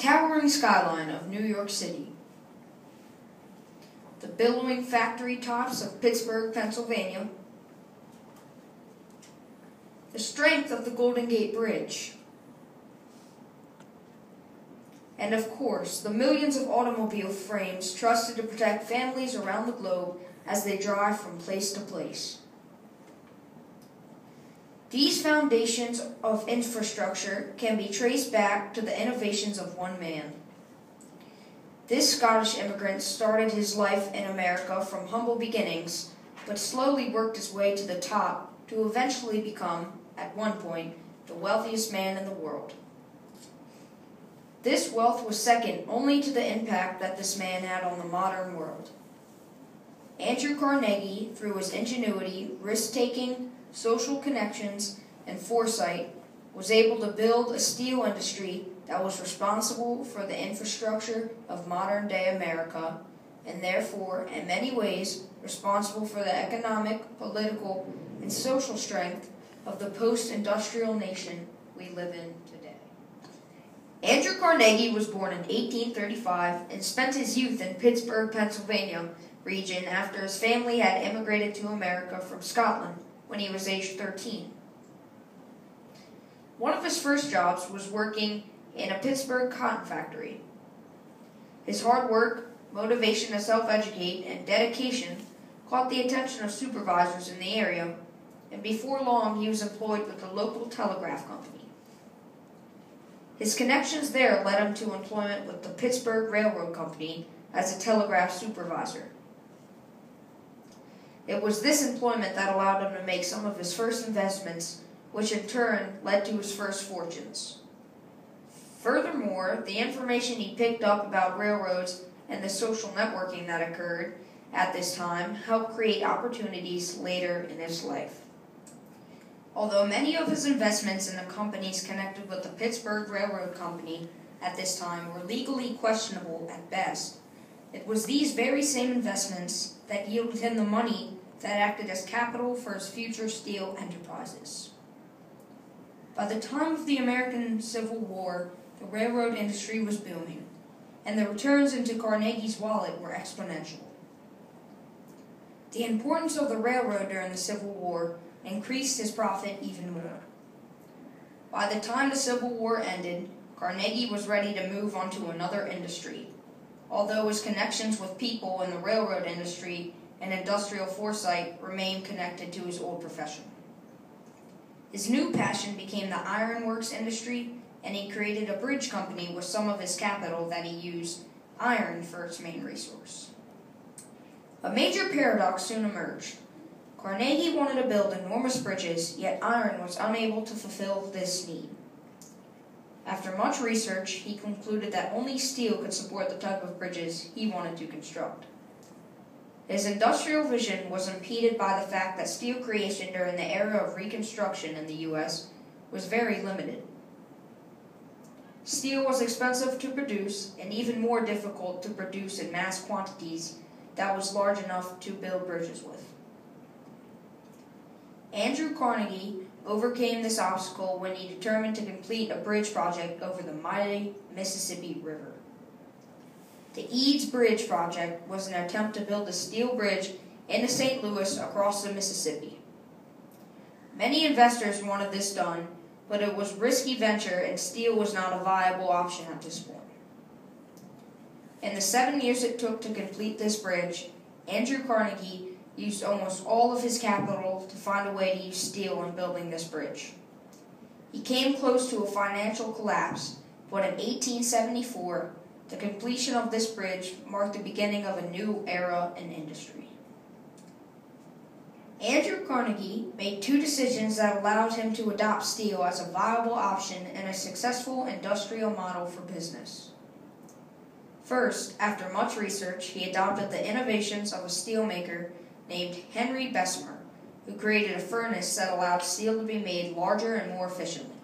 towering skyline of New York City, the billowing factory tops of Pittsburgh, Pennsylvania, the strength of the Golden Gate Bridge, and of course, the millions of automobile frames trusted to protect families around the globe as they drive from place to place. These foundations of infrastructure can be traced back to the innovations of one man. This Scottish immigrant started his life in America from humble beginnings, but slowly worked his way to the top to eventually become, at one point, the wealthiest man in the world. This wealth was second only to the impact that this man had on the modern world. Andrew Carnegie, through his ingenuity, risk-taking, social connections, and foresight, was able to build a steel industry that was responsible for the infrastructure of modern-day America, and therefore, in many ways, responsible for the economic, political, and social strength of the post-industrial nation we live in today. Andrew Carnegie was born in 1835 and spent his youth in Pittsburgh, Pennsylvania region after his family had immigrated to America from Scotland when he was age 13. One of his first jobs was working in a Pittsburgh cotton factory. His hard work, motivation to self-educate, and dedication caught the attention of supervisors in the area, and before long he was employed with the local telegraph company. His connections there led him to employment with the Pittsburgh Railroad Company as a telegraph supervisor. It was this employment that allowed him to make some of his first investments, which in turn led to his first fortunes. Furthermore, the information he picked up about railroads and the social networking that occurred at this time helped create opportunities later in his life. Although many of his investments in the companies connected with the Pittsburgh Railroad Company at this time were legally questionable at best, it was these very same investments that yielded him the money that acted as capital for his future steel enterprises. By the time of the American Civil War, the railroad industry was booming, and the returns into Carnegie's wallet were exponential. The importance of the railroad during the Civil War increased his profit even more. By the time the Civil War ended, Carnegie was ready to move on to another industry, although his connections with people in the railroad industry and industrial foresight remained connected to his old profession. His new passion became the ironworks industry, and he created a bridge company with some of his capital that he used iron for its main resource. A major paradox soon emerged. Carnegie wanted to build enormous bridges, yet iron was unable to fulfill this need. After much research, he concluded that only steel could support the type of bridges he wanted to construct. His industrial vision was impeded by the fact that steel creation during the era of Reconstruction in the U.S. was very limited. Steel was expensive to produce and even more difficult to produce in mass quantities that was large enough to build bridges with. Andrew Carnegie overcame this obstacle when he determined to complete a bridge project over the mighty Mississippi River. The Eads Bridge Project was an attempt to build a steel bridge into St. Louis across the Mississippi. Many investors wanted this done, but it was a risky venture and steel was not a viable option at this point. In the 7 years it took to complete this bridge, Andrew Carnegie used almost all of his capital to find a way to use steel in building this bridge. He came close to a financial collapse, but in 1874, the completion of this bridge marked the beginning of a new era in industry. Andrew Carnegie made two decisions that allowed him to adopt steel as a viable option and a successful industrial model for business. First, after much research, he adopted the innovations of a steelmaker named Henry Bessemer, who created a furnace that allowed steel to be made larger and more efficiently.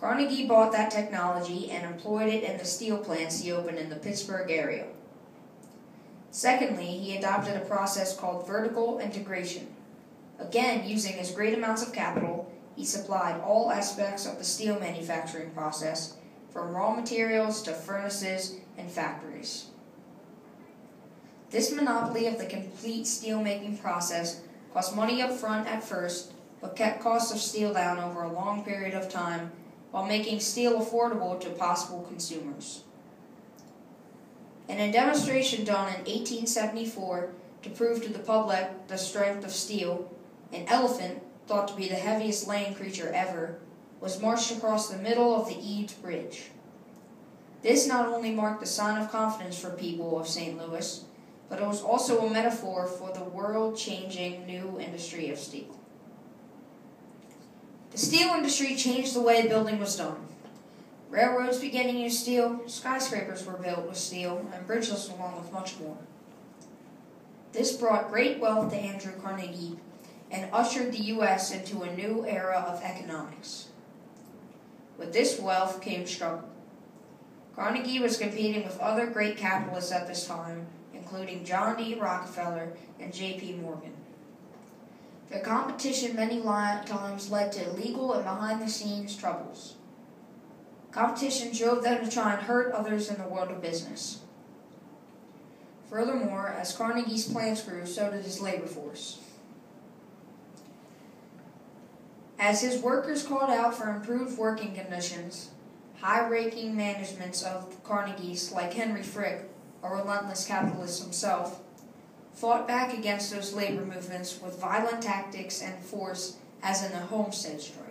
Carnegie bought that technology and employed it in the steel plants he opened in the Pittsburgh area. Secondly, he adopted a process called vertical integration. Again, using his great amounts of capital, he supplied all aspects of the steel manufacturing process, from raw materials to furnaces and factories. This monopoly of the complete steel-making process cost money up front at first, but kept costs of steel down over a long period of time while making steel affordable to possible consumers. In a demonstration done in 1874 to prove to the public the strength of steel, an elephant, thought to be the heaviest land creature ever, was marched across the middle of the Eads Bridge. This not only marked a sign of confidence for people of St. Louis, but it was also a metaphor for the world-changing new industry of steel. The steel industry changed the way building was done. Railroads began to use steel, skyscrapers were built with steel, and bridges along with much more. This brought great wealth to Andrew Carnegie and ushered the U.S. into a new era of economics. With this wealth came struggle. Carnegie was competing with other great capitalists at this time, including John D. Rockefeller and J.P. Morgan. The competition many times led to illegal and behind-the-scenes troubles. Competition drove them to try and hurt others in the world of business. Furthermore, as Carnegie's plans grew, so did his labor force. As his workers called out for improved working conditions, high-ranking managements of Carnegie's, like Henry Frick, a relentless capitalist himself, fought back against those labor movements with violent tactics and force, as in the Homestead Strike.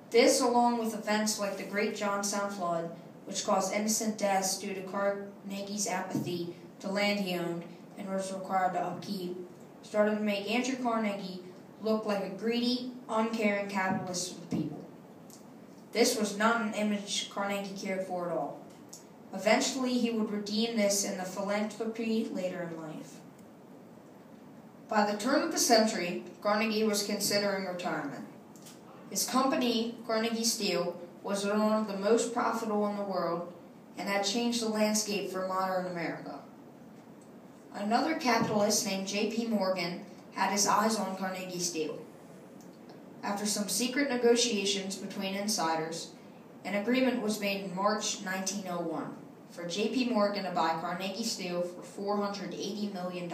This, along with events like the Great Johnstown Flood, which caused innocent deaths due to Carnegie's apathy to land he owned and was required to upkeep, started to make Andrew Carnegie look like a greedy, uncaring capitalist of the people. This was not an image Carnegie cared for at all. Eventually, he would redeem this in the philanthropy later in life. By the turn of the century, Carnegie was considering retirement. His company, Carnegie Steel, was one of the most profitable in the world and had changed the landscape for modern America. Another capitalist named J.P. Morgan had his eyes on Carnegie Steel. After some secret negotiations between insiders, an agreement was made in March 1901 for J.P. Morgan to buy Carnegie Steel for $480 million.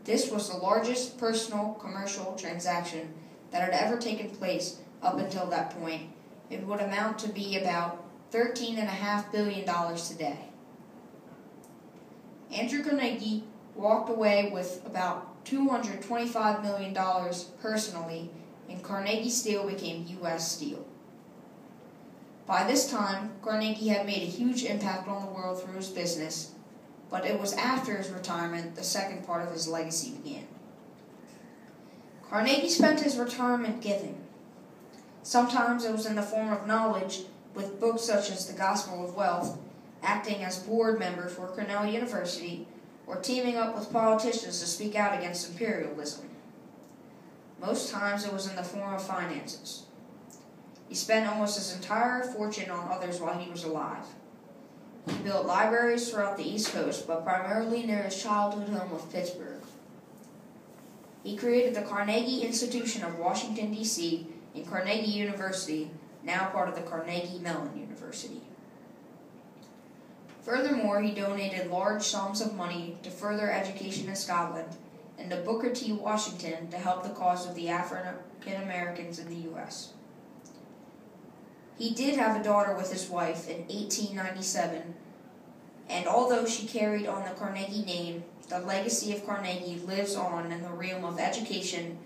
This was the largest personal commercial transaction that had ever taken place up until that point. It would amount to be about $13.5 billion today. Andrew Carnegie walked away with about $225 million personally, and Carnegie Steel became U.S. Steel. By this time, Carnegie had made a huge impact on the world through his business, but it was after his retirement the second part of his legacy began. Carnegie spent his retirement giving. Sometimes it was in the form of knowledge, with books such as The Gospel of Wealth, acting as board member for Cornell University, or teaming up with politicians to speak out against imperialism. Most times it was in the form of finances. He spent almost his entire fortune on others while he was alive. He built libraries throughout the East Coast, but primarily near his childhood home of Pittsburgh. He created the Carnegie Institution of Washington, D.C., and Carnegie University, now part of the Carnegie Mellon University. Furthermore, he donated large sums of money to further education in Scotland and to Booker T. Washington to help the cause of the African Americans in the U.S. He did have a daughter with his wife in 1897, and although she carried on the Carnegie name, the legacy of Carnegie lives on in the realm of education,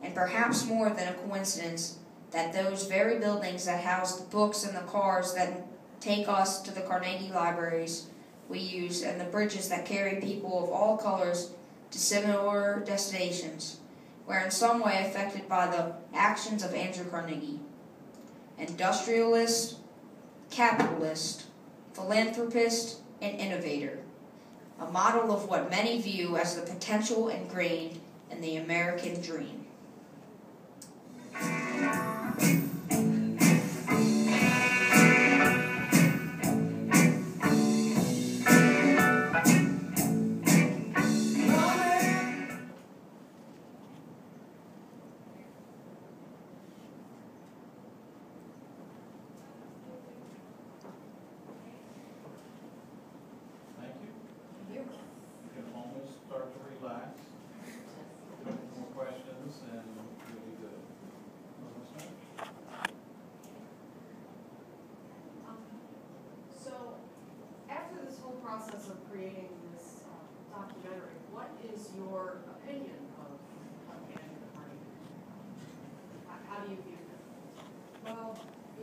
and perhaps more than a coincidence that those very buildings that house the books and the cars that take us to the Carnegie libraries we use, and the bridges that carry people of all colors to similar destinations, were in some way affected by the actions of Andrew Carnegie. Industrialist, capitalist, philanthropist, and innovator. A model of what many view as the potential ingrained in the American dream.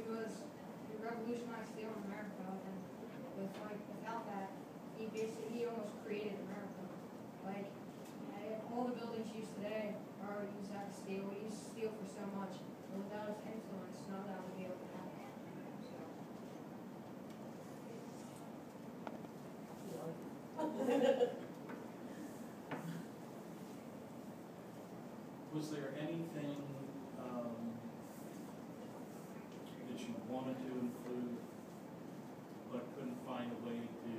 he revolutionized steel in America, and without that, he almost created America. Like, all the buildings used today are used out of steel. We use steel for so much, but without his influence, none of that would be able to happen. Was there anything that you wanted to include but couldn't find a way to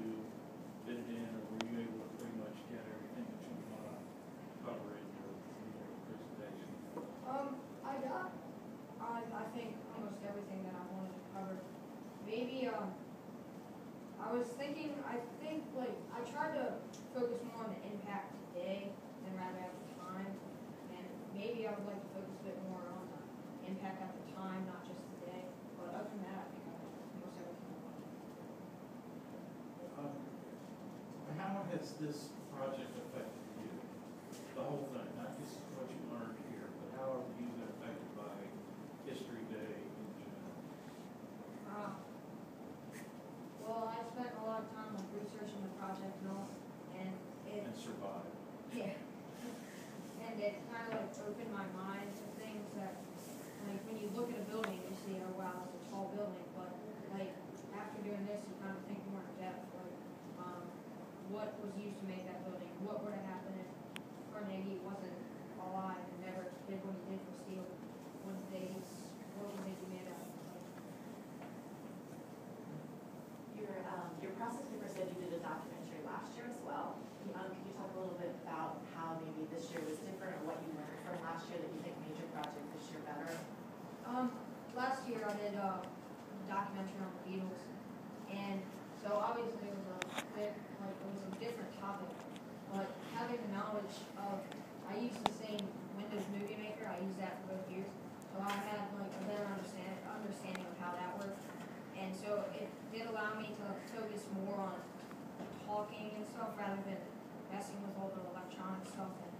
fit it in, or were you able to pretty much get everything that you want to cover in your presentation? I think almost everything that I wanted to cover. Maybe I was thinking, I tried to focus more on the impact today than rather at the time. And maybe I would like to focus a bit more on the impact at the time, not just today. But other than that, I think I almost everything I wanted. How has this project affected you? The whole thing, not just what you learned here, but how have you been affected by History Day in general? Well, I spent a lot of time researching the project and all, and And survived. yeah. And it kind of opened my mind to things that, when you look at a building, you see, oh wow, it's a tall building, but after doing this, you kind of think more in depth, what was used to make that building, what would have happened if Carnegie wasn't alive and never did what he did for steel, what would they be made out of? Your process paper said you did a documentary last year as well. Could you talk a little bit about how maybe this year was different, or what you learned from last year that you think made your project this year better? Last year I did a documentary on the Beatles, and so obviously it was a different topic, but having the knowledge of, I used the same Windows Movie Maker, I used that for both years, so I had a better understanding of how that worked, and so it did allow me to focus more on talking and stuff rather than messing with all the electronic stuff. And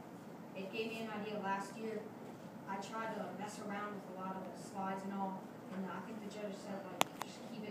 it gave me an idea last year. I tried to mess around with a lot of the slides and all, and I think the judge said just keep it